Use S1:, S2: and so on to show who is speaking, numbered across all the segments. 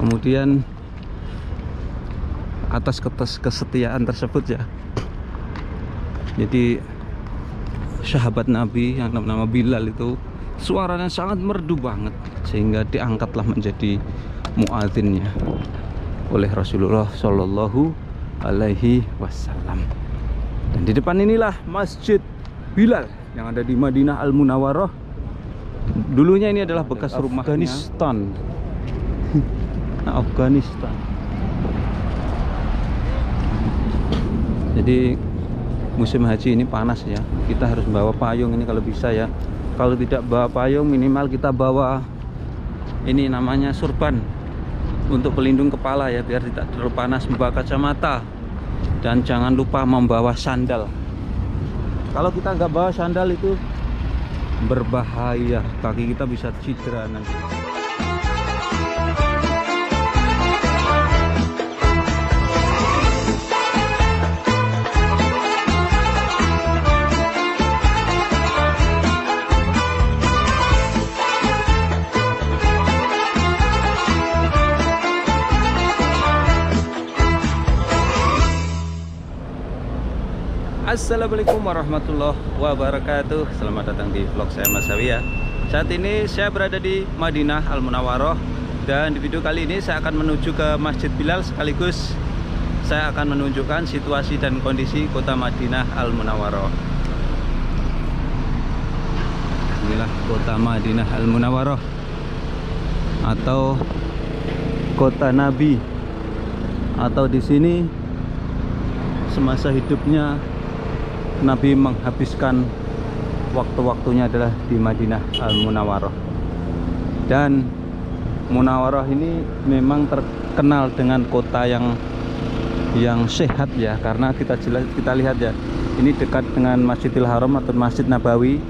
S1: Kemudian atas kesetiaan tersebut ya, jadi sahabat Nabi yang nama Bilal itu suaranya sangat merdu banget, sehingga diangkatlah menjadi muadzinnya oleh Rasulullah Shallallahu Alaihi Wasallam. Dan di depan inilah Masjid Bilal yang ada di Madinah Al Munawwarah. Dulunya ini adalah bekas rumah Afghanistan. Afghanistan. Jadi musim haji ini panas ya. Kita harus bawa payung ini kalau bisa ya. Kalau tidak bawa payung, minimal kita bawa ini namanya surban untuk pelindung kepala ya, biar tidak terlalu panas. Membawa kacamata dan jangan lupa membawa sandal. Kalau kita nggak bawa sandal itu berbahaya, kaki kita bisa cedera nanti. Assalamualaikum warahmatullahi wabarakatuh. Selamat datang di vlog saya Mas Sawi ya. Saat ini saya berada di Madinah Al Munawwarah, dan di video kali ini saya akan menuju ke Masjid Bilal, sekaligus saya akan menunjukkan situasi dan kondisi kota Madinah Al Munawwarah. Inilah kota Madinah Al Munawwarah atau kota Nabi, atau di sini semasa hidupnya Nabi menghabiskan waktu-waktunya adalah di Madinah Al Munawwarah. Dan Munawwarah ini memang terkenal dengan kota yang sehat ya, karena kita lihat ya, ini dekat dengan Masjidil Haram atau Masjid Nabawi.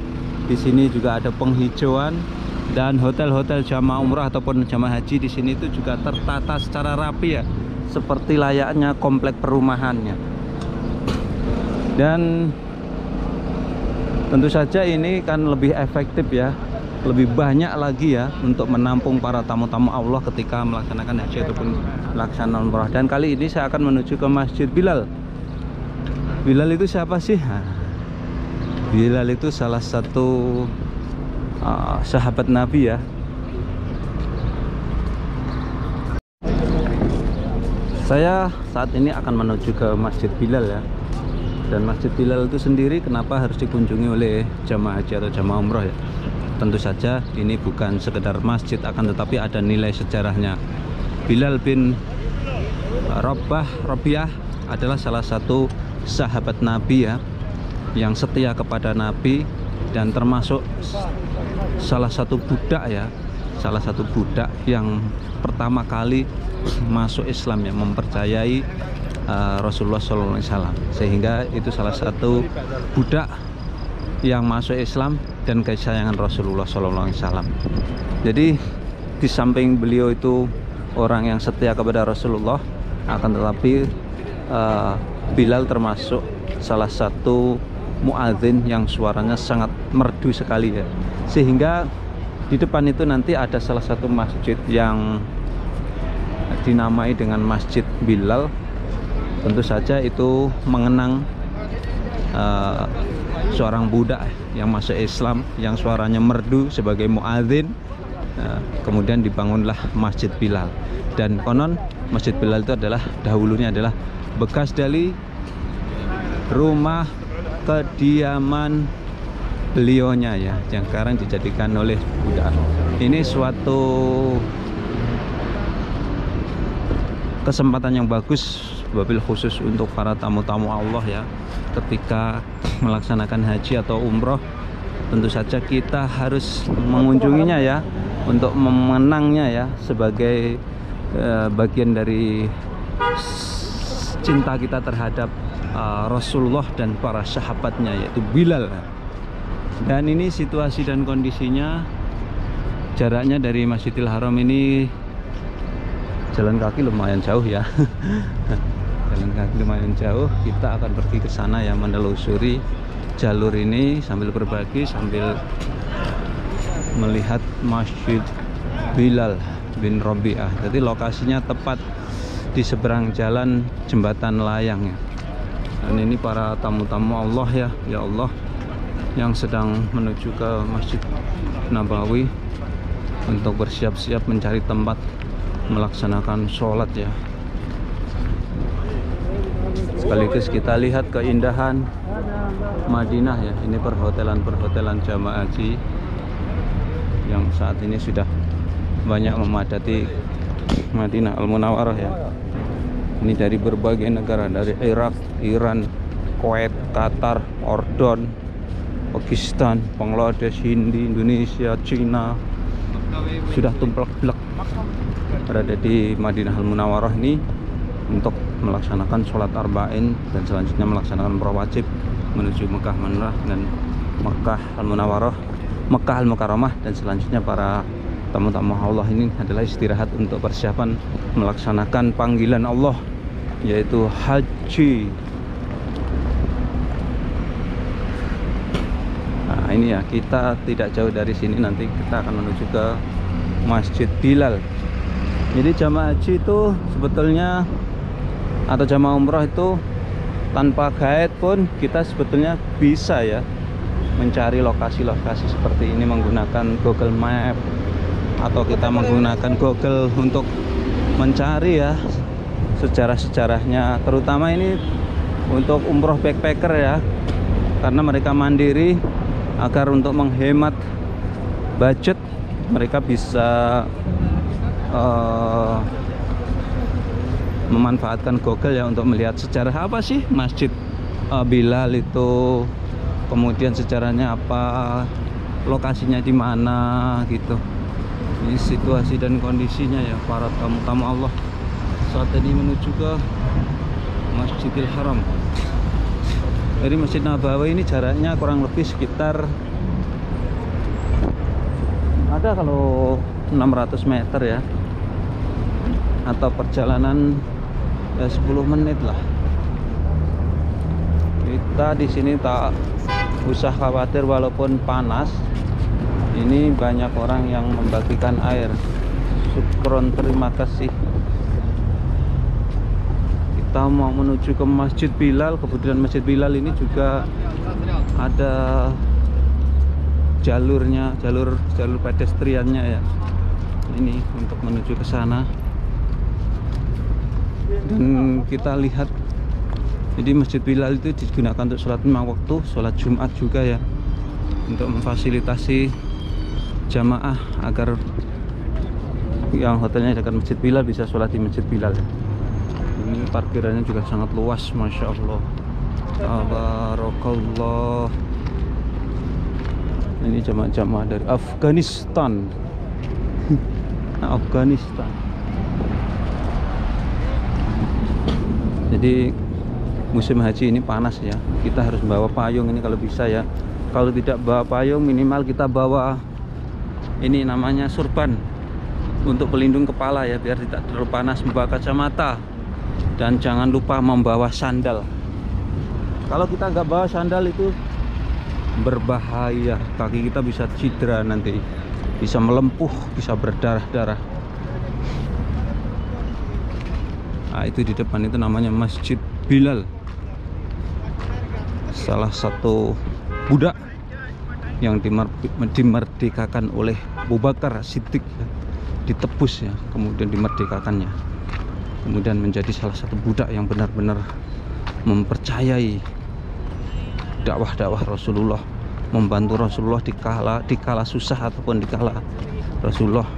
S1: Di sini juga ada penghijauan, dan hotel-hotel jamaah umrah ataupun jamaah haji di sini itu juga tertata secara rapi ya, seperti layaknya komplek perumahannya. Dan tentu saja ini kan lebih efektif ya, lebih banyak lagi ya untuk menampung para tamu-tamu Allah ketika melaksanakan haji ataupun melaksanakan umrah. Dan kali ini saya akan menuju ke Masjid Bilal. Bilal itu siapa sih? Bilal itu salah satu sahabat Nabi ya. Saya saat ini akan menuju ke Masjid Bilal ya. Dan Masjid Bilal itu sendiri kenapa harus dikunjungi oleh jamaah haji atau jamaah umroh ya? Tentu saja ini bukan sekedar masjid, akan tetapi ada nilai sejarahnya. Bilal bin Rabi'ah adalah salah satu sahabat Nabi ya, yang setia kepada Nabi, dan termasuk salah satu budak ya, salah satu budak yang pertama kali masuk Islam ya, mempercayai Rasulullah SAW, sehingga itu salah satu budak yang masuk Islam dan kesayangan Rasulullah SAW. Jadi di samping beliau itu orang yang setia kepada Rasulullah, akan tetapi Bilal termasuk salah satu muadzin yang suaranya sangat merdu sekali ya, sehingga di depan itu nanti ada salah satu masjid yang dinamai dengan Masjid Bilal. Tentu saja itu mengenang seorang budak yang masuk Islam, yang suaranya merdu sebagai muadzin. Kemudian dibangunlah Masjid Bilal. Dan konon Masjid Bilal itu adalah dahulunya adalah bekas dari rumah kediaman beliaunya ya, yang sekarang dijadikan oleh budak. Ini suatu kesempatan yang bagus, wabil khusus untuk para tamu-tamu Allah ya, ketika melaksanakan haji atau umroh. Tentu saja kita harus mengunjunginya ya, untuk memenangnya ya, sebagai bagian dari cinta kita terhadap Rasulullah dan para sahabatnya, yaitu Bilal. Dan ini situasi dan kondisinya, jaraknya dari Masjidil Haram ini jalan kaki lumayan jauh ya. Jalan kaki lumayan jauh. Kita akan pergi ke sana ya, menelusuri jalur ini sambil berbagi, sambil melihat Masjid Bilal bin Rabi'ah. Jadi lokasinya tepat di seberang jalan jembatan layang ya. Dan ini para tamu-tamu Allah ya, ya Allah, yang sedang menuju ke Masjid Nabawi untuk bersiap-siap mencari tempat melaksanakan sholat ya. Sekaligus kita lihat keindahan Madinah ya. Ini perhotelan jamaah haji yang saat ini sudah banyak memadati Madinah Al-Munawwarah ya. Ini dari berbagai negara, dari Irak, Iran, Kuwait, Qatar, Ordon, Pakistan, Bangladesh, Hindi, Indonesia, Cina, sudah tumplek-blek berada di Madinah Al-Munawwarah ini untuk melaksanakan sholat arba'in dan selanjutnya melaksanakan umrah wajib menuju Mekah Manurah dan Mekah Al-Munawwarah, Mekah Al-Mukarramah, dan selanjutnya para tamu-tamu Allah ini adalah istirahat untuk persiapan melaksanakan panggilan Allah, yaitu haji. Nah ini ya, kita tidak jauh dari sini, nanti kita akan menuju ke Masjid Bilal. Jadi jamaah haji itu sebetulnya, atau jamaah umrah itu, tanpa guide pun kita sebetulnya bisa ya mencari lokasi-lokasi seperti ini menggunakan Google Map, atau kita menggunakan Google untuk mencari ya sejarah-sejarahnya. Terutama ini untuk umroh backpacker ya, karena mereka mandiri. Agar untuk menghemat budget, mereka bisa memanfaatkan Google ya untuk melihat sejarah apa sih Masjid Bilal itu, kemudian sejarahnya apa, lokasinya di mana gitu. Ini situasi dan kondisinya ya para tamu-tamu Allah saat ini menuju ke Masjidil Haram. Dari Masjid Nabawi ini jaraknya kurang lebih sekitar ada kalau 600 meter ya, atau perjalanan ya 10 menit lah. Kita di sini tak usah khawatir walaupun panas. Ini banyak orang yang membagikan air. Syukron, terima kasih. Kita mau menuju ke Masjid Bilal. Kemudian Masjid Bilal ini juga ada jalurnya, jalur pedestriannya ya. Ini untuk menuju ke sana. Dan kita lihat, jadi Masjid Bilal itu digunakan untuk sholat 5 waktu, sholat Jumat juga ya, untuk memfasilitasi jamaah agar yang hotelnya dekat Masjid Bilal bisa sholat di Masjid Bilal. Ini parkirannya juga sangat luas, masya Allah. Tabarakallah. Ini jamaah-jamaah dari Afghanistan. Afghanistan. Jadi musim haji ini panas ya. Kita harus bawa payung ini kalau bisa ya. Kalau tidak bawa payung, minimal kita bawa ini namanya surban untuk pelindung kepala ya, biar tidak terlalu panas. Membawa kacamata. Dan jangan lupa membawa sandal. Kalau kita nggak bawa sandal itu berbahaya, kaki kita bisa cedera nanti, bisa melempuh, bisa berdarah-darah. Nah, itu di depan itu namanya Masjid Bilal, salah satu budak yang dimerdekakan oleh Abu Bakar Siddiq, ditebus ya, kemudian dimerdekakannya, kemudian menjadi salah satu budak yang benar-benar mempercayai dakwah-dakwah Rasulullah, membantu Rasulullah di kala susah ataupun di kala Rasulullah.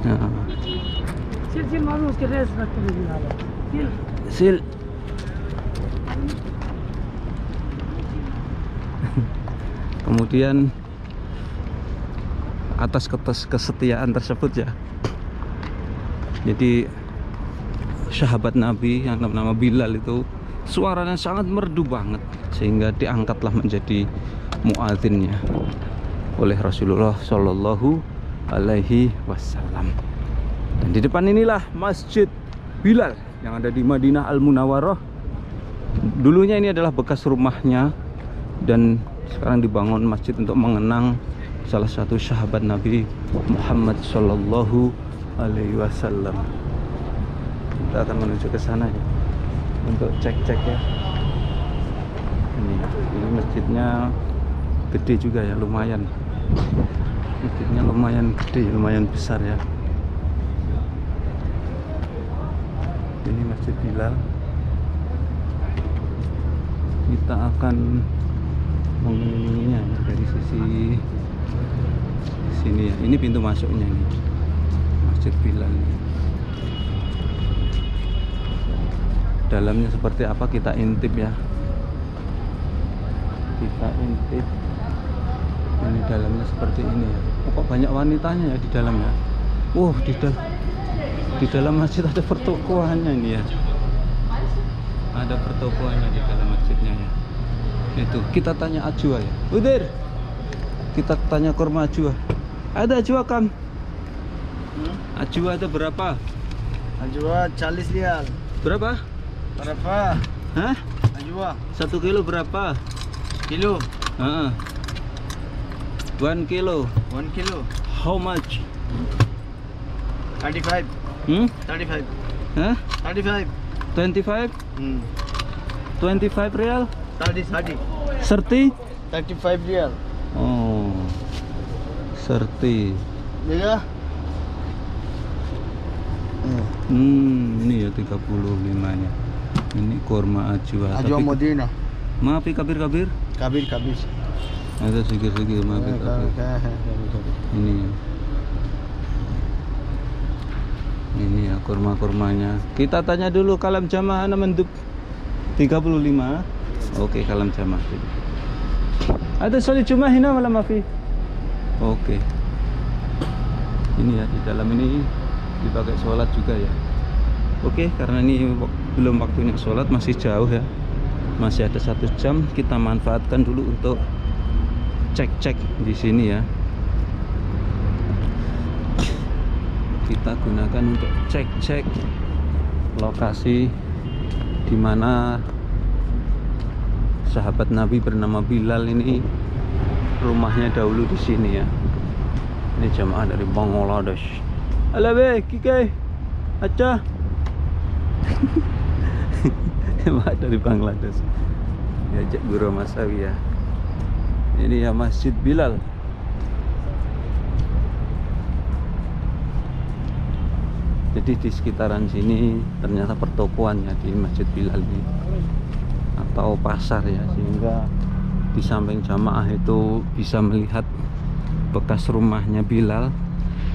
S1: Nah. Sil. Kemudian atas kesetiaan tersebut ya, jadi sahabat Nabi yang nama Bilal itu suaranya sangat merdu banget, sehingga diangkatlah menjadi muadzinnya oleh Rasulullah Shallallahu Alaihi Wasallam. Dan di depan inilah Masjid Bilal yang ada di Madinah Al-Munawwarah. Dulunya ini adalah bekas rumahnya, dan sekarang dibangun masjid untuk mengenang salah satu sahabat Nabi Muhammad Shallallahu Alaihi Wasallam. Kita akan menuju ke sana ya, untuk cek-cek ya. Ini masjidnya gede juga ya, lumayan. Masjidnya lumayan gede, lumayan besar ya. Ini Masjid Bilal. Kita akan mengelilinginya ya, dari sisi sini ya. Ini pintu masuknya nih, Masjid Bilal ini. Dalamnya seperti apa kita intip ya. Kita intip. Ini dalamnya seperti ini ya. Oh, kok banyak wanitanya ya di dalam ya. Di dalam masjid ada pertokoannya ini ya. Ada pertokoannya di dalam masjidnya ya. Itu kita tanya Ajwa ya. Udir. Kita tanya kurma Ajwa. Ada Ajwa kam? Ajwa ada berapa?
S2: Ajwa 40 rial.
S1: Berapa?
S2: Berapa?
S1: Hah?
S2: Ajwa
S1: 1 kilo berapa?
S2: kilo.
S1: 1 kilo.
S2: 1 kilo.
S1: How much?
S2: 35. 35.
S1: Hah?
S2: 35.
S1: 25? 25 real?
S2: 30.
S1: 30?
S2: 35 rial.
S1: Oh, 30.
S2: Ya.
S1: Ini ya 35 nya. Ini kurma Ajwa.
S2: Ajwa Madinah.
S1: Maaf kabir.
S2: Kabir.
S1: Ada sikit-sikit maaf kabir. Ini ya kurma-kurmanya. Kita tanya dulu kalam jamaah menduk 35. Oke, kalam jamaah. Ada sholat Jumat hina malam mafi. Oke. Ini ya di dalam ini dipakai sholat juga ya. Oke, karena ini belum waktunya sholat, masih jauh ya. Masih ada 1 jam, kita manfaatkan dulu untuk cek-cek di sini ya. Kita gunakan untuk cek-cek lokasi di mana sahabat Nabi bernama Bilal ini rumahnya dahulu di sini ya. Ini jamaah dari Bangladesh. Alabe, kike, acha. Jamaah dari Bangladesh. Diajak Guru Masawi ya. Ini ya Masjid Bilal. Jadi di sekitaran sini ternyata pertokoannya di Masjid Bilal ini, atau pasar ya, sehingga di samping jamaah itu bisa melihat bekas rumahnya Bilal,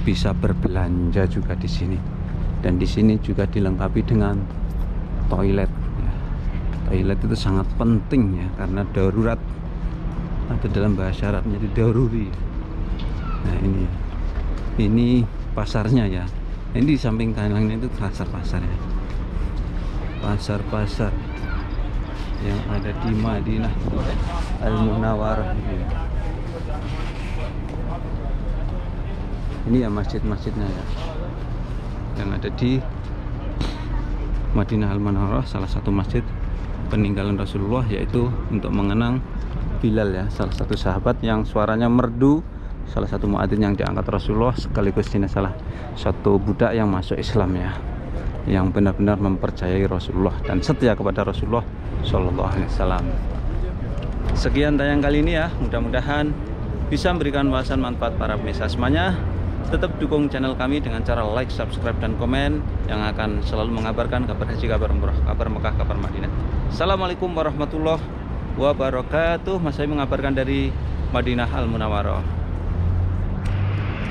S1: bisa berbelanja juga di sini. Dan di sini juga dilengkapi dengan toilet ya. Toilet itu sangat penting ya, karena darurat, atau dalam bahasa Arabnya itu daruri. Nah ini pasarnya ya. Ini di samping kanannya itu pasar-pasar ya. Pasar-pasar yang ada di Madinah Al-Munawwarah ya. Ini ya masjid-masjidnya ya, yang ada di Madinah Al-Munawwarah. Salah satu masjid peninggalan Rasulullah, yaitu untuk mengenang Bilal ya, salah satu sahabat yang suaranya merdu, salah satu muadzin yang diangkat Rasulullah, sekaligus ini salah satu budak yang masuk Islam ya, yang benar-benar mempercayai Rasulullah dan setia kepada Rasulullah Shallallahu Alaihi Wasallam. Sekian tayang kali ini ya, mudah-mudahan bisa memberikan wawasan manfaat para pemirsa semuanya. Tetap dukung channel kami dengan cara like, subscribe, dan komen yang akan selalu mengabarkan kabar haji, kabar umrah, kabar Mekah, kabar Madinah. Assalamualaikum warahmatullahi wabarakatuh. Mas saya mengabarkan dari Madinah Al-Munawwarah.